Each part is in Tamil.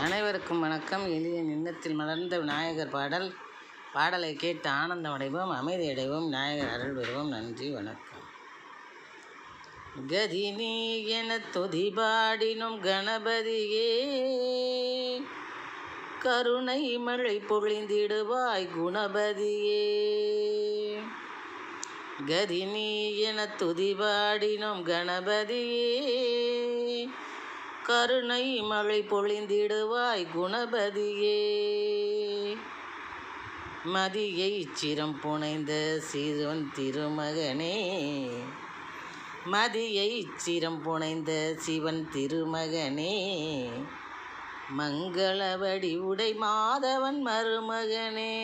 அனைவருக்கும் வணக்கம். எளிய நின்னத்தில் மலர்ந்த விநாயகர் பாடலை கேட்டு ஆனந்தம் அடைவோம், அமைதி அடைவோம், விநாயகர் அருள் பெறுவோம். நன்றி, வணக்கம். கதி நீ என துதிபாடினும் கணபதியே, கருணை மழை பொழிந்திடுவாய் குணபதியே. கதி நீ என துதிபாடினும் கணபதியே, கருணை மழை பொழிந்திடுவாய் குணபதியே. மதியை சிரம் புனைந்த சிவன் திருமகனே, மதியை சிரம் புனைந்த சிவன் திருமகனே, மங்களவடி உடை மாதவன் மருமகனே,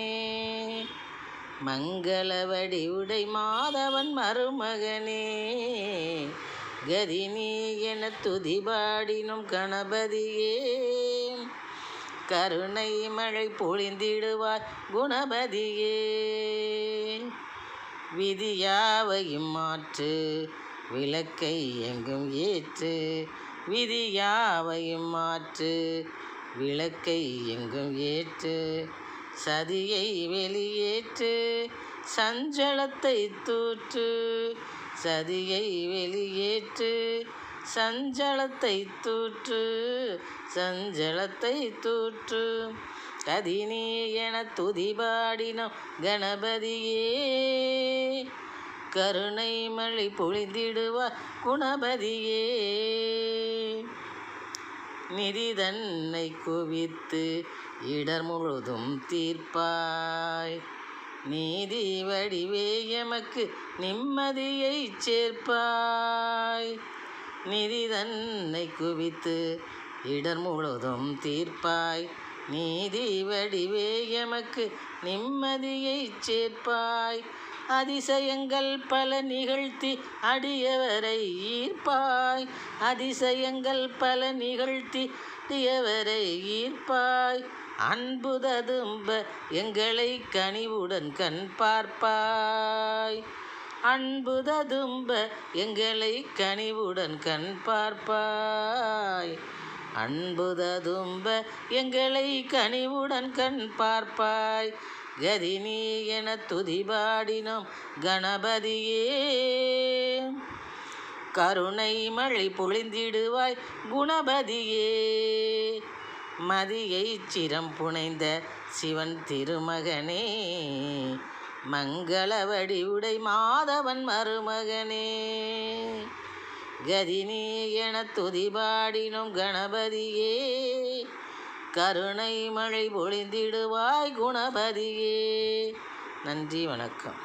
மங்களவடி உடை மாதவன் மருமகனே. கதி நீ என துதிபாடினும் கணபதியே, கருணை மழை பொழிந்திடுவாய் குணபதியே. விதியாவையும் மாற்று, விளக்கை எங்கும் ஏற்று, விதியாவையும் மாற்று, விளக்கை எங்கும் ஏற்று, சதியை வெளியேற்று, சஞ்சலத்தை தூற்று, சதியை வெளியேற்று, சஞ்சலத்தை தூற்று, சஞ்சலத்தை தூற்று. கதி நீ என துதிபாடினோம் கணபதியே, கருணை மழை பொழிந்திடுவாய் குணபதியே. நிதி தன்னை குவித்து இடர் முழுதும் தீர்ப்பாய், நீதி வடிவே எமக்கு நிம்மதியை சேர்ப்பாய். நிதி தன்னை குவித்து இடர் முழுதும் தீர்ப்பாய், நீதி வடிவே எமக்கு நிம்மதியை சேர்ப்பாய். அதிசயங்கள் பல நிகழ்த்தி அடியவரை ஈர்ப்பாய், அதிசயங்கள் பல நிகழ்த்தி அடியவரை ஈர்ப்பாய். அன்புததும்ப எங்களை கனிவுடன் கண் பார்ப்பாய், அன்புததும்ப எங்களை கனிவுடன் கண் பார்ப்பாய், அன்புததும்ப எங்களை கனிவுடன் கண் பார்ப்பாய். கதி நீ என துதிபாடினோம் கணபதியே, கருணை மழை பொழிந்திடுவாய் குணபதியே. மதியை சிரம் புனைந்த சிவன் திருமகனே, மங்களவடி உடை மாதவன் மருமகனே. கதி நீ என துதிபாடினோம் கணபதியே, கருணை மழை பொழிந்திடுவாய் குணபதியே. நன்றி, வணக்கம்.